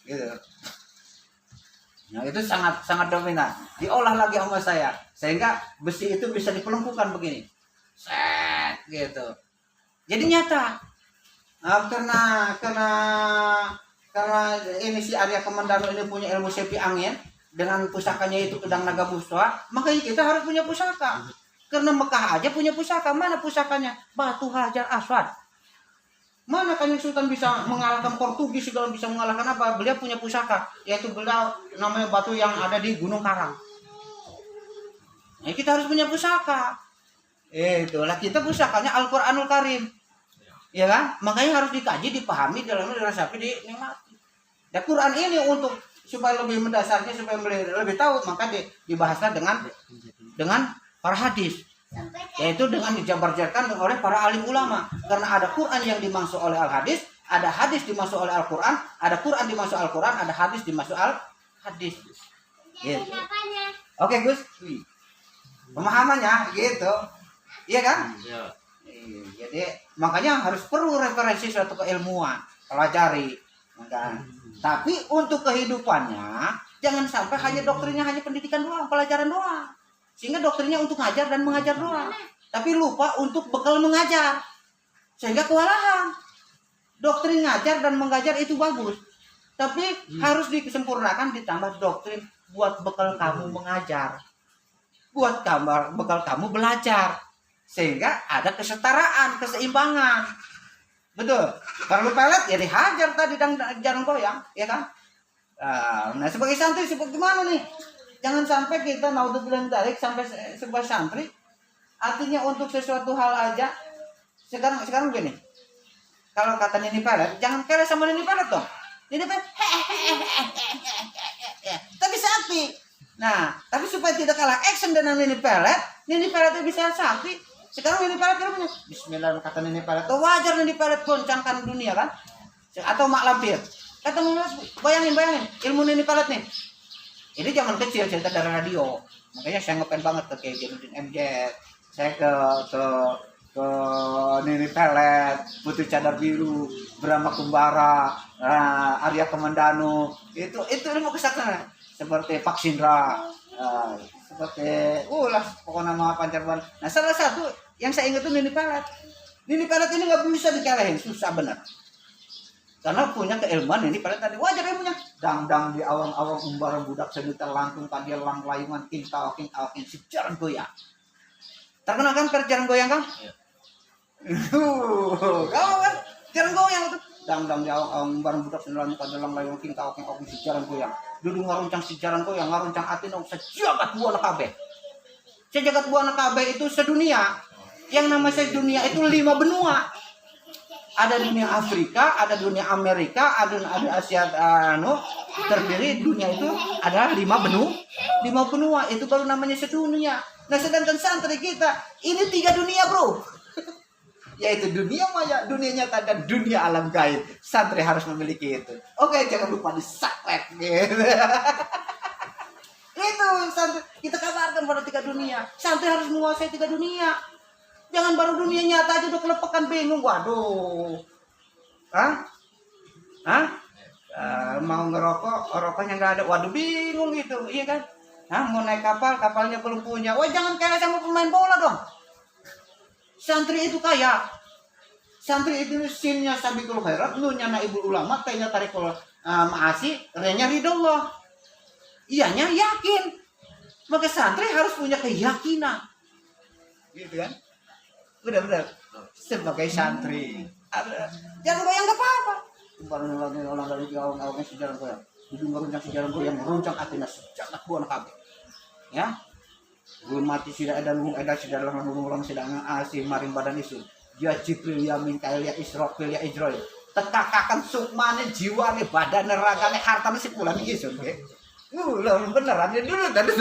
gitu. Nah itu sangat sangat dominan. Diolah lagi sama saya sehingga besi itu bisa dipelengkukan begini, set gitu. Jadi nyata. Karena ini si Arya Kamandano ini punya ilmu sepi angin dengan pusakanya itu pedang naga muswa, makanya kita harus punya pusaka. Karena Mekah aja punya pusaka, mana pusakanya? Batu Hajar Aswad. Mana Kanjeng Sultan bisa mengalahkan Portugis, segala bisa mengalahkan apa? Beliau punya pusaka, yaitu beliau namanya batu yang ada di Gunung Karang. Nah, kita harus punya pusaka. Itulah kita pusakanya Al-Qur'anul Karim. Ya kan? Makanya harus dikaji, dipahami, dalamnya dirasapi, dinikmati. Dan Quran ini untuk supaya lebih mendasarnya, supaya lebih tahu, maka dibahaslah dengan para hadis, yaitu dengan dijabarkan oleh para alim ulama. Karena ada Quran yang dimaksud oleh al-hadis, ada hadis dimaksud oleh Al-Quran, ada Quran dimaksud Al-Quran, ada hadis dimaksud al-hadis. Gitu. Oke Gus, pemahamannya gitu, iya kan? Iya. Jadi makanya harus perlu referensi suatu keilmuan, pelajari, kan? Tapi untuk kehidupannya jangan sampai hanya doktrinnya, hanya pendidikan doang, pelajaran doang. Sehingga doktrinnya untuk ngajar dan mengajar doang, tapi lupa untuk bekal mengajar, sehingga kewalahan. Doktrin ngajar dan mengajar itu bagus, tapi harus disempurnakan, ditambah doktrin buat bekal kamu mengajar, buat bekal kamu belajar, sehingga ada kesetaraan, keseimbangan. Betul. Kalau pelet ya dihajar tadi dan jangan goyang, ya kan? Nah sebagai santri seperti gimana nih? Jangan sampai kita naudzubillah tarik sampai sebuah santri. Artinya untuk sesuatu hal aja. Sekarang begini. Kalau kata Nini Pelet, jangan kere sama Nini Pelet dong. Nini Pelet, tapi sakti. Nah, tapi supaya tidak kalah action dengan Nini Pelet itu bisa sakti. Sekarang Nini Pelet kira Bismillah kata Nini Pelet. Oh, wajar Nini Pelet goncangkan dunia kan? Atau Mak Lampir. Kata bayangin ilmu Nini Pelet nih. Ini zaman kecil cerita dari radio, makanya saya ngefans banget ke kayak Jainuddin MJ, saya ke Nini Pelet, Putri Cadar Biru, Brahma Kumbara, Arya Kamandano, itu ilmu kesaktian seperti Pak Sindra, seperti lah pokoknya nama Pancarban. Nah salah satu yang saya ingat itu Nini Pelet. Nini Pelet ini nggak bisa dikalahin, susah benar. Karena punya keilmuan ini pada tadi wajar ilmunya. Dang di awang-awang umbaran budak sejuta langkung kadia lang layungan king sejarah goyang. Terkenal kan perjalanan goyang kan? Iya. Kamu kan jarang goyang tuh. Dang di awang umbaran budak sejuta langkung kadia lang layungan king sejarah goyang. Duduk ngaruncang sejarah goyang, ngaruncang atinong sejagat buana kabeh. Sejagat buana kabeh itu sedunia. Yang nama sedunia itu 5 benua. Ada dunia Afrika, ada dunia Amerika, ada Asia terdiri dunia itu ada 5 benua itu baru namanya sedunia. Nah sedangkan santri kita ini 3 dunia bro, yaitu dunia maya, dunia nyata dan dunia alam gaib. Santri harus memiliki itu. Oke, jangan lupa disaklet gitu. Itu santri kita kabarkan pada 3 dunia. Santri harus menguasai 3 dunia. Jangan baru dunia nyata aja udah kelepekan bingung. Waduh. Mau ngerokok, rokoknya nggak ada. Waduh bingung gitu, iya kan? Mau naik kapal, kapalnya belum punya. Wah jangan kayak sama pemain bola dong. Santri itu kaya. Santri itu sinnya sabiqul khairat, nunya naibul ulama, tanya tarikul ma'asi, renya ridullah. Iyanya yakin. Maka santri harus punya keyakinan. Gitu kan? Benar-benar sebagai santri jangan goyang gak apa-apa. Kemarin orang dari awalnya sejarah goyang, itu meruncang sejarah goyang, meruncang atina sejarah buana kabeh. Ya, belum mati tidak ada nung ada tidak orang sedang asih maring badan isu. Dia Jibril ya Mikail ya Israfil ya Ijrail. Tekakakan sukmane jiwane badan neragane hartane sepulan iki sun nggih. Beneran dulu tadi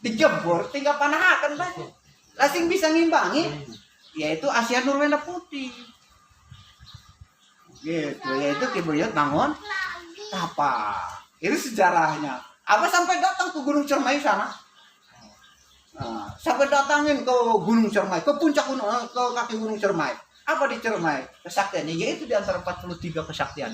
dijebor tinggal panahaken bae. Lasing bisa ngimbangi yaitu Asia Nurwenda Putih gitu, yaitu Kibuyut bangun apa itu sejarahnya apa sampai datang ke Gunung Cermai sana. Sampai datangin ke Gunung Cermai, ke puncak gunung, ke kaki Gunung Cermai. Apa di Cermai kesaktiannya yaitu di antara 43 kesaktian.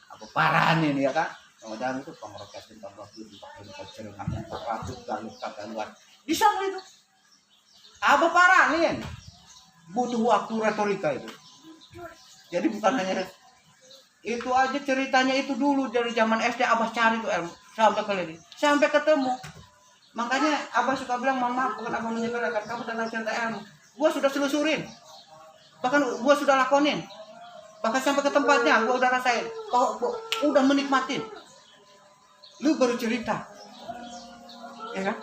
Apa paranin ya kan. Kemudian itu pengerokesin tambah itu pakai cerengan rambut dan kata luar. Di sana itu. Abah paranin. Butuh waktu retorika itu. Jadi bukan hanya itu aja ceritanya itu dulu dari zaman SD Abah cari tuh ilmu sampai kali ini sampai ketemu. Makanya Abah suka bilang mohon maaf bukan Abah menyepelekan kamu tentang cinta ilmu. Gua sudah selusurin, bahkan gua sudah lakonin, bahkan sampai ke tempatnya gua udah rasain, gua udah menikmatin. Lu baru cerita, ya kan?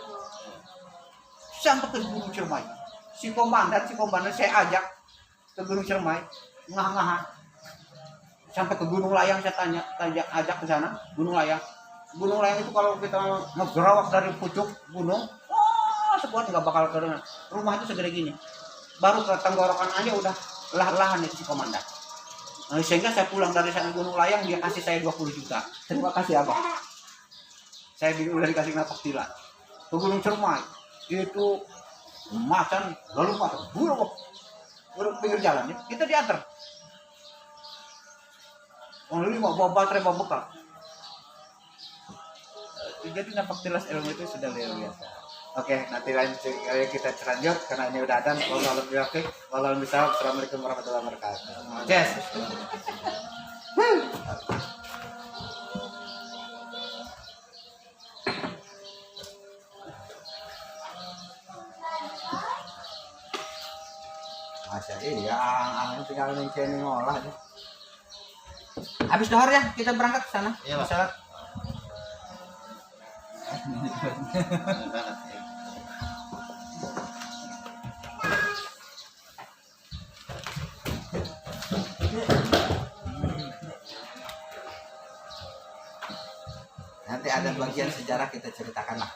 Sampai ke Gunung Ciremai, si komandan saya ajak ke Gunung Ciremai, ngah-ngahan. Sampai ke Gunung Layang saya ajak ke sana. Gunung Layang itu kalau kita ngegerawak dari pucuk gunung, sekuat nggak bakal ke rumah itu segede gini. Baru ke tenggorokan aja udah lahan itu si komandan. Nah, sehingga saya pulang dari sana Gunung Layang dia kasih saya 20 juta. Terima kasih Abang. Saya udah dikasih napak tilang. Ke Gunung Ciremai itu macan lalu macan buruk pinggir jalan ya. Kita diantar. Orang ini bawa baterai bawa bekal. Jadi nampak jelas ilmu itu sudah luar biasa. Oke, nanti lain kita lanjut karena ini udah ada. Wassalamualaikum warahmatullahi wabarakatuh. Yes. Masya iya, angin tinggal mencari ngolah deh. Habis dohor ya, kita berangkat ke sana. Iya, Pak. Salat. Nanti ada bagian sejarah kita ceritakan lah.